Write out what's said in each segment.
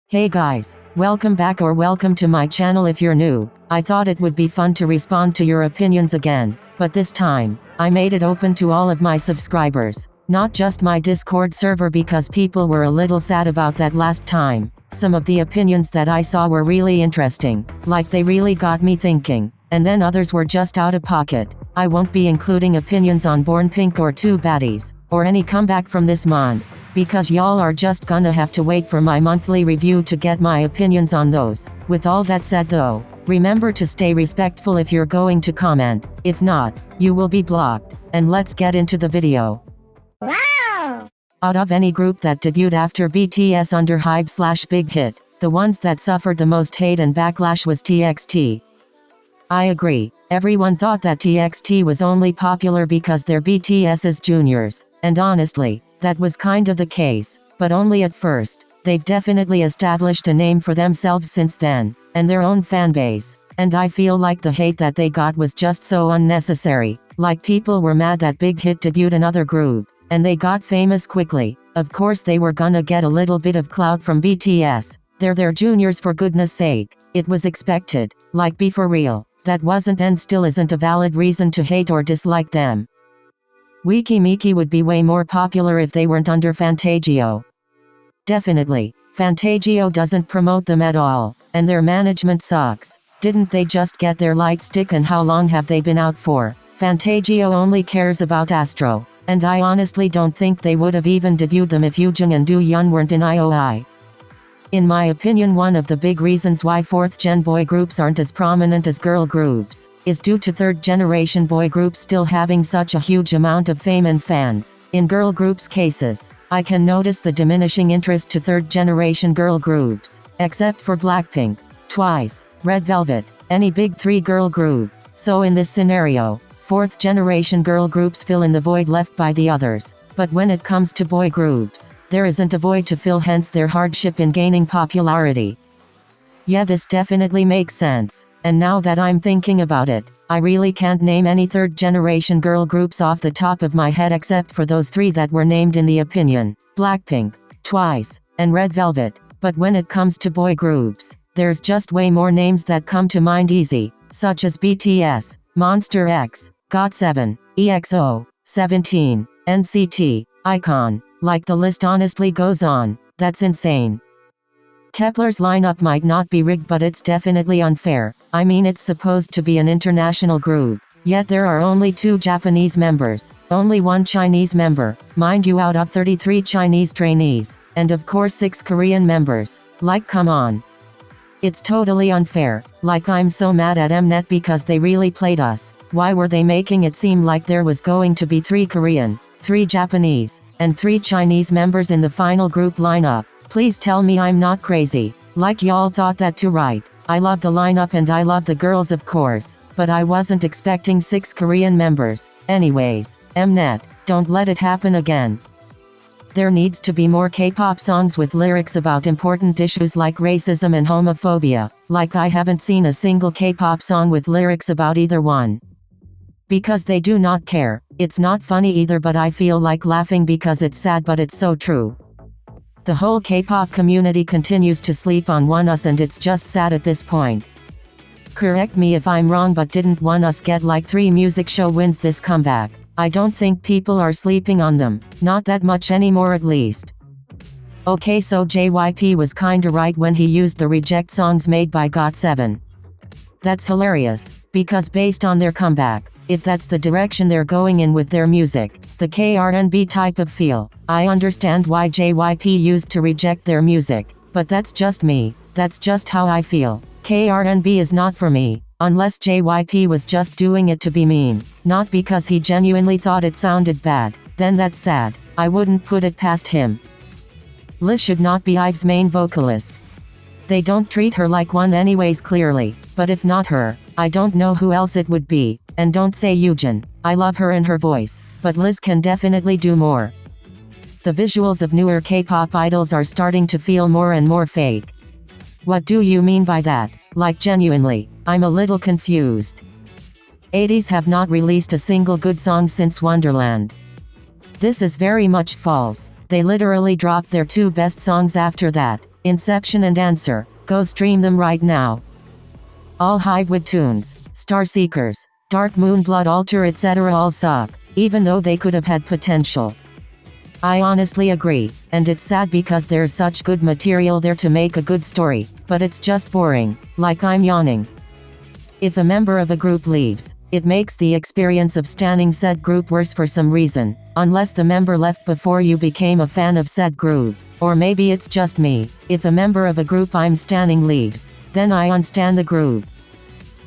Hey guys, welcome back or welcome to my channel if you're new. I thought it would be fun to respond to your opinions again, but this time, I made it open to all of my subscribers, not just my Discord server because people were a little sad about that last time. Some of the opinions that I saw were really interesting, like they really got me thinking, and then others were just out of pocket. I won't be including opinions on Born Pink or Two Baddies, or any comeback from this month, because y'all are just gonna have to wait for my monthly review to get my opinions on those. With all that said though, remember to stay respectful if you're going to comment. If not, you will be blocked. And let's get into the video. Wow! Out of any group that debuted after BTS under Hype/Big Hit, the ones that suffered the most hate and backlash was TXT. I agree. Everyone thought that TXT was only popular because they're BTS's juniors, and honestly, that was kind of the case, but only at first. They've definitely established a name for themselves since then, and their own fanbase, and I feel like the hate that they got was just so unnecessary. Like people were mad that Big Hit debuted another group, and they got famous quickly. Of course they were gonna get a little bit of clout from BTS. They're their juniors for goodness sake. It was expected. Like be for real. That wasn't and still isn't a valid reason to hate or dislike them. Wiki Miki would be way more popular if they weren't under Fantagio. Definitely. Fantagio doesn't promote them at all, and their management sucks. Didn't they just get their light stick and how long have they been out for? Fantagio only cares about Astro, and I honestly don't think they would have even debuted them if Yoojung and Doyeon weren't in IOI. In my opinion, one of the big reasons why 4th gen boy groups aren't as prominent as girl groups is due to 3rd generation boy groups still having such a huge amount of fame and fans. In girl groups' cases, I can notice the diminishing interest to 3rd generation girl groups, except for Blackpink, Twice, Red Velvet, any big 3 girl group. So in this scenario, 4th generation girl groups fill in the void left by the others. But when it comes to boy groups, there isn't a void to fill, hence their hardship in gaining popularity. Yeah, this definitely makes sense. And now that I'm thinking about it, I really can't name any 3rd generation girl groups off the top of my head except for those 3 that were named in the opinion: Blackpink, Twice, and Red Velvet. But when it comes to boy groups, there's just way more names that come to mind easy, such as BTS, Monster X, GOT7, EXO, 17, NCT, iKON. Like the list honestly goes on. That's insane. Kepler's lineup might not be rigged, but it's definitely unfair. I mean, it's supposed to be an international group, yet there are only 2 Japanese members, only 1 Chinese member, mind you, out of 33 Chinese trainees, and of course 6 Korean members. Like, come on. It's totally unfair. Like, I'm so mad at Mnet because they really played us. Why were they making it seem like there was going to be 3 Korean, 3 Japanese, and 3 Chinese members in the final group lineup? Please tell me I'm not crazy. Like y'all thought that too, right? I love the lineup and I love the girls of course, but I wasn't expecting 6 Korean members. Anyways, Mnet, don't let it happen again. There needs to be more K-pop songs with lyrics about important issues like racism and homophobia. Like, I haven't seen a single K-pop song with lyrics about either one. Because they do not care. It's not funny either, but I feel like laughing because it's sad, but it's so true. The whole K-pop community continues to sleep on ONEUS and it's just sad at this point. Correct me if I'm wrong, but didn't ONEUS get like 3 music show wins this comeback? I don't think people are sleeping on them. Not that much anymore at least. Okay, so JYP was kinda right when he used the reject songs made by GOT7. That's hilarious, because based on their comeback, if that's the direction they're going in with their music, the KRNB type of feel, I understand why JYP used to reject their music, but that's just me. That's just how I feel. KRNB is not for me, unless JYP was just doing it to be mean, not because he genuinely thought it sounded bad. Then that's sad. I wouldn't put it past him. Liz should not be IVE's main vocalist. They don't treat her like one anyways, clearly, but if not her, I don't know who else it would be. And don't say Yoojung. I love her and her voice, but Liz can definitely do more. The visuals of newer K-pop idols are starting to feel more and more fake. What do you mean by that? Like, genuinely, I'm a little confused. 80s have not released a single good song since Wonderland. This is very much false. They literally dropped their 2 best songs after that. Inception and Answer. Go stream them right now. All hype with tunes. Star Seekers, Dark Moon, Blood Altar, etc. all suck, even though they could have had potential. I honestly agree, and it's sad because there's such good material there to make a good story, but it's just boring, like I'm yawning. If a member of a group leaves, it makes the experience of standing said group worse for some reason, unless the member left before you became a fan of said group, or maybe it's just me. If a member of a group I'm standing leaves, then I unstan the group.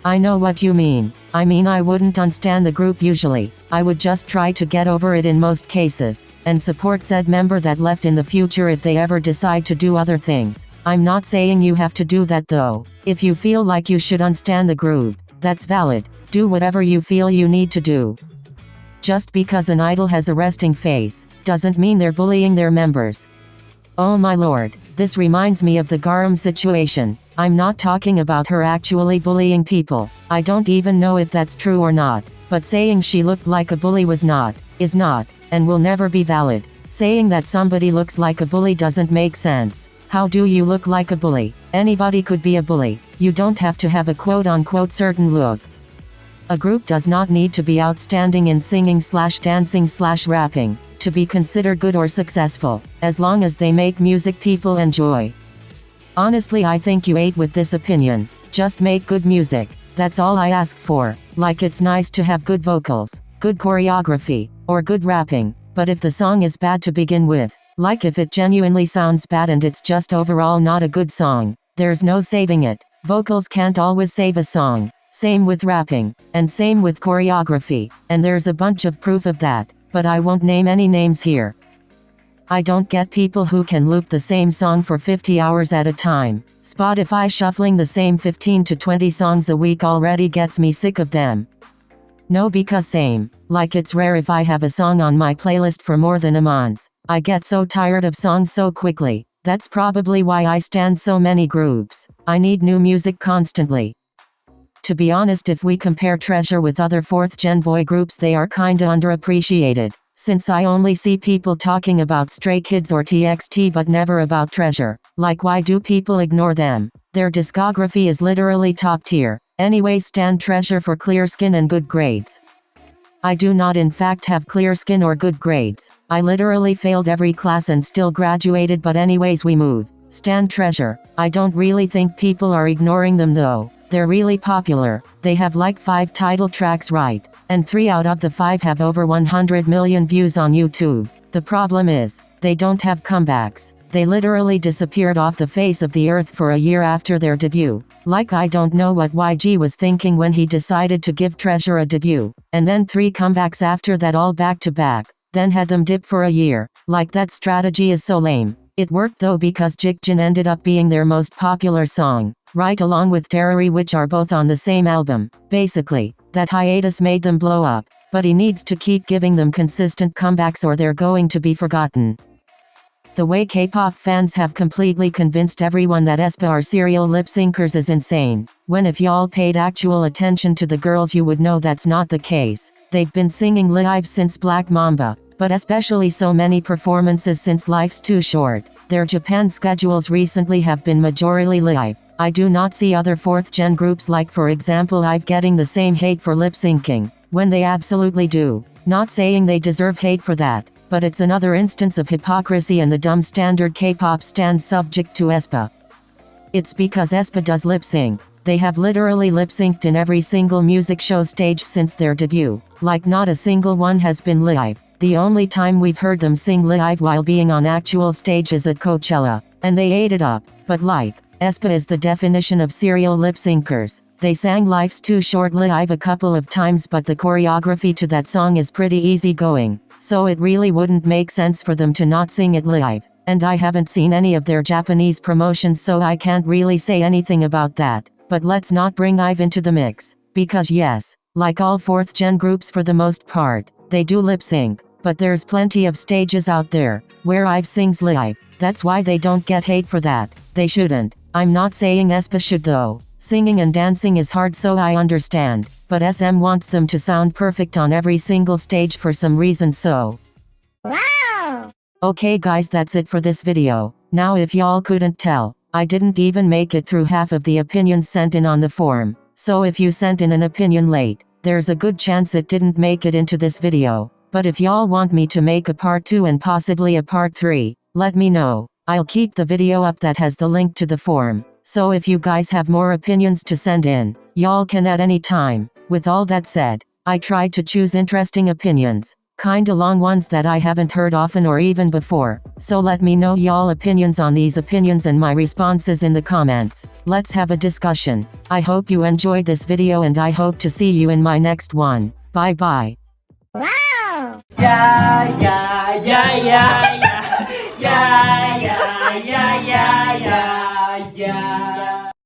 I know what you mean. I mean, I wouldn't unstan the group usually. I would just try to get over it in most cases, and support said member that left in the future if they ever decide to do other things. I'm not saying you have to do that though. If you feel like you should unstan the group, that's valid. Do whatever you feel you need to do. Just because an idol has a resting face, doesn't mean they're bullying their members. Oh my lord, this reminds me of the Garam situation. I'm not talking about her actually bullying people. I don't even know if that's true or not. But saying she looked like a bully is not, and will never be valid. Saying that somebody looks like a bully doesn't make sense. How do you look like a bully? Anybody could be a bully. You don't have to have a quote-unquote certain look. A group does not need to be outstanding in singing/dancing/rapping to be considered good or successful, as long as they make music people enjoy. Honestly, I think you ate with this opinion. Just make good music. That's all I ask for. Like, it's nice to have good vocals, good choreography, or good rapping, but if the song is bad to begin with, like if it genuinely sounds bad and it's just overall not a good song, there's no saving it. Vocals can't always save a song. Same with rapping, and same with choreography, and there's a bunch of proof of that, but I won't name any names here. I don't get people who can loop the same song for 50 hours at a time. Spotify shuffling the same 15 to 20 songs a week already gets me sick of them. No, because same. Like, it's rare if I have a song on my playlist for more than a month. I get so tired of songs so quickly. That's probably why I stan so many groups. I need new music constantly. To be honest, if we compare Treasure with other 4th gen boy groups, they are kinda underappreciated. Since I only see people talking about Stray Kids or TXT but never about Treasure. Like, why do people ignore them? Their discography is literally top tier. Anyways, stan Treasure for clear skin and good grades. I do not in fact have clear skin or good grades. I literally failed every class and still graduated, but anyways, we move. Stan Treasure. I don't really think people are ignoring them though. They're really popular. They have like 5 title tracks, right? And 3 out of the 5 have over 100 million views on YouTube. The problem is, they don't have comebacks. They literally disappeared off the face of the earth for a year after their debut. Like, I don't know what YG was thinking when he decided to give Treasure a debut. And then 3 comebacks after that, all back to back. Then had them dip for a year. Like, that strategy is so lame. It worked though, because Jikjin ended up being their most popular song, right along with Terrori, which are both on the same album. Basically, that hiatus made them blow up, but he needs to keep giving them consistent comebacks or they're going to be forgotten. The way K-pop fans have completely convinced everyone that aespa are serial lip syncers is insane, when if y'all paid actual attention to the girls you would know that's not the case. They've been singing live since Black Mamba, but especially so many performances since Life's Too Short. Their Japan schedules recently have been majorly live. I do not see other 4th gen groups, like for example IVE, getting the same hate for lip syncing, when they absolutely do. Not saying they deserve hate for that, but it's another instance of hypocrisy and the dumb standard K-pop stands subject to aespa. It's because aespa does lip sync. They have literally lip synced in every single music show stage since their debut. Like, not a single one has been live. The only time we've heard them sing live while being on actual stage is at Coachella, and they ate it up. But like, aespa is the definition of serial lip syncers. They sang Life's Too Short live a couple of times, but the choreography to that song is pretty easy going, so it really wouldn't make sense for them to not sing it live. And I haven't seen any of their Japanese promotions, so I can't really say anything about that. But let's not bring IVE into the mix, because yes, like all 4th gen groups for the most part, they do lip sync, but there's plenty of stages out there where IVE sings live. That's why they don't get hate for that. They shouldn't. I'm not saying aespa should though. Singing and dancing is hard, so I understand, but SM wants them to sound perfect on every single stage for some reason, so. Wow! Okay guys, that's it for this video. Now if y'all couldn't tell, I didn't even make it through half of the opinions sent in on the forum. So if you sent in an opinion late, there's a good chance it didn't make it into this video. But if y'all want me to make a part 2 and possibly a part 3, let me know. I'll keep the video up that has the link to the forum. So if you guys have more opinions to send in, y'all can at any time. With all that said, I tried to choose interesting opinions. Kinda long ones that I haven't heard often or even before. So let me know y'all opinions on these opinions and my responses in the comments. Let's have a discussion. I hope you enjoyed this video and I hope to see you in my next one. Bye bye. Wow! Yeah, yeah, yeah, yeah, yeah, yeah, yeah, yeah, yeah, yeah.